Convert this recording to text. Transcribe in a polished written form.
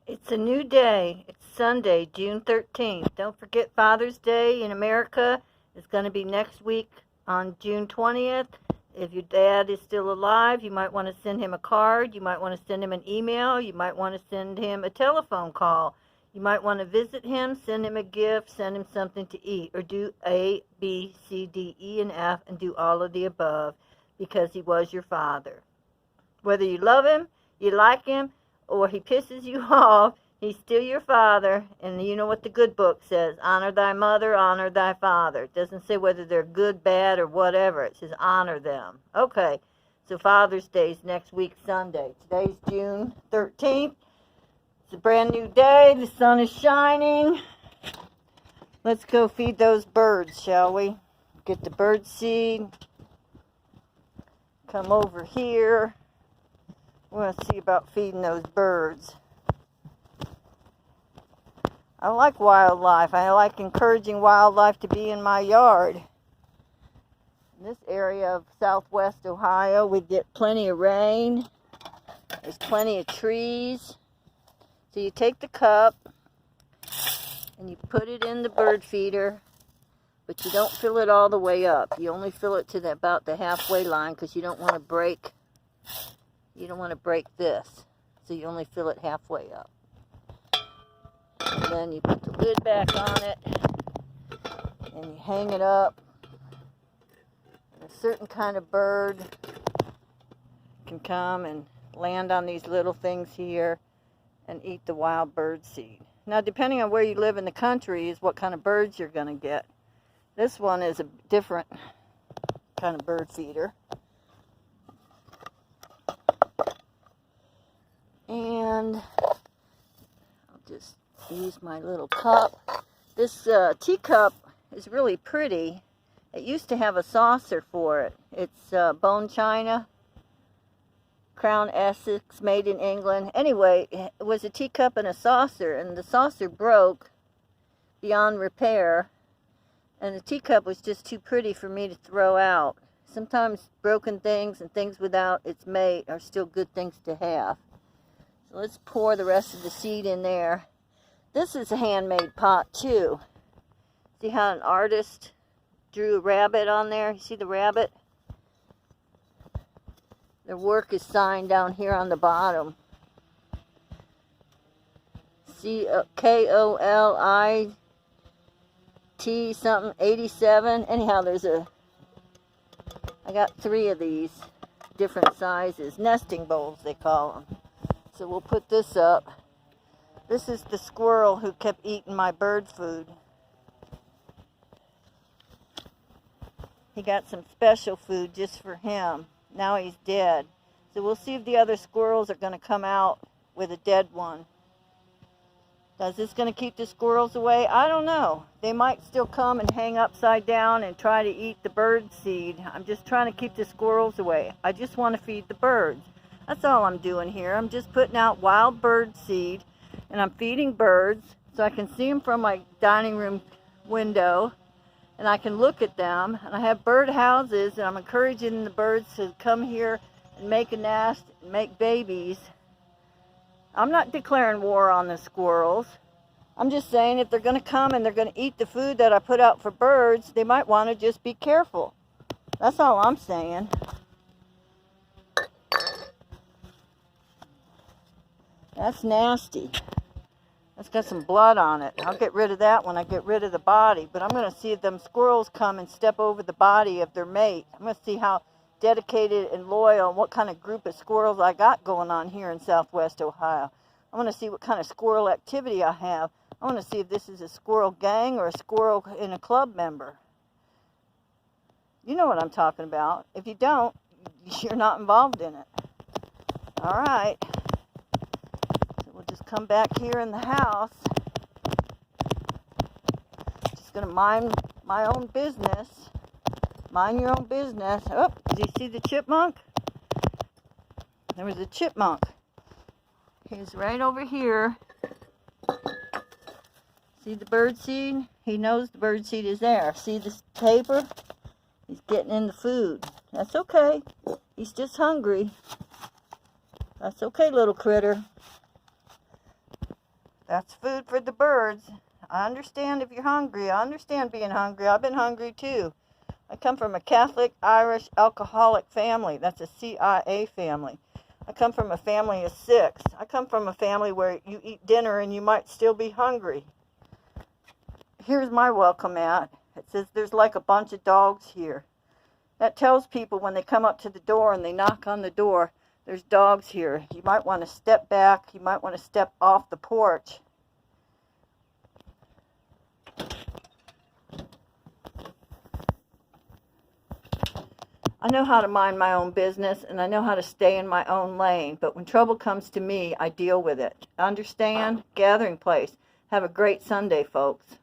It's a new day. It's Sunday, June 13th. Don't forget Father's Day in America is going to be next week on June 20th. If your dad is still alive, you might want to send him a card. You might want to send him an email. You might want to send him a telephone call. You might want to visit him, send him a gift, send him something to eat, or do A, B, C, D, E, and F, and do all of the above because he was your father. Whether you love him, you like him, or he pisses you off, he's still your father. And you know what the good book says: honor thy mother, honor thy father. It doesn't say whether they're good, bad, or whatever. It says honor them. Okay, so Father's Day is next week, Sunday. Today's June 13th. It's a brand new day. The sun is shining. Let's go feed those birds, shall we? Get the bird seed. Come over here. We're going to see about feeding those birds. I like wildlife. I like encouraging wildlife to be in my yard. In this area of southwest Ohio, we get plenty of rain. There's plenty of trees. So you take the cup and you put it in the bird feeder, but you don't fill it all the way up. You only fill it to about the halfway line because you don't want to break. You don't want to break this, so you only fill it halfway up. And then you put the lid back on it, and you hang it up. And a certain kind of bird can come and land on these little things here and eat the wild bird seed. Now, depending on where you live in the country is what kind of birds you're going to get. This one is a different kind of bird feeder. And I'll just use my little cup. This teacup is really pretty. It used to have a saucer for it. It's bone china, Crown Essex, made in England. Anyway, it was a teacup and a saucer, and the saucer broke beyond repair, and the teacup was just too pretty for me to throw out. Sometimes broken things and things without its mate are still good things to have. So let's pour the rest of the seed in there. This is a handmade pot too. See how an artist drew a rabbit on there? You see the rabbit? Their work is signed down here on the bottom. Kolit something 87. Anyhow, I got 3 of these different sizes. Nesting bowls, they call them. So we'll put this up. This is the squirrel who kept eating my bird food. He got some special food just for him. Now he's dead. So we'll see if the other squirrels are going to come out with a dead one. Is this going to keep the squirrels away? I don't know. They might still come and hang upside down and try to eat the bird seed. I'm just trying to keep the squirrels away. I just want to feed the birds. That's all I'm doing here. I'm just putting out wild bird seed, and I'm feeding birds so I can see them from my dining room window, and I can look at them. And I have bird houses, and I'm encouraging the birds to come here and make a nest and make babies. I'm not declaring war on the squirrels. I'm just saying if they're going to come and they're going to eat the food that I put out for birds, they might want to just be careful. That's all I'm saying. That's nasty. That's got some blood on it. I'll get rid of that when I get rid of the body. But I'm going to see if them squirrels come and step over the body of their mate. I'm going to see how dedicated and loyal and what kind of group of squirrels I got going on here in southwest Ohio. I want to see what kind of squirrel activity I have. I want to see if this is a squirrel gang or a squirrel in a club member. You know what I'm talking about. If you don't, you're not involved in it. All right. Just come back here in the house. Just going to mind my own business. Mind your own business. Oh, did you see the chipmunk? There was a chipmunk. He's right over here. See the bird seed? He knows the bird seed is there. See this paper? He's getting in the food. That's okay. He's just hungry. That's okay, little critter. That's food for the birds. I understand if you're hungry. I understand being hungry. I've been hungry too. I come from a Catholic, Irish, alcoholic family. That's a CIA family. I come from a family of 6. I come from a family where you eat dinner and you might still be hungry. Here's my welcome mat. It says there's like a bunch of dogs here. That tells people when they come up to the door and they knock on the door, there's dogs here. You might want to step back. You might want to step off the porch. I know how to mind my own business, and I know how to stay in my own lane, but when trouble comes to me, I deal with it. Understand? Gathering place. Have a great Sunday, folks.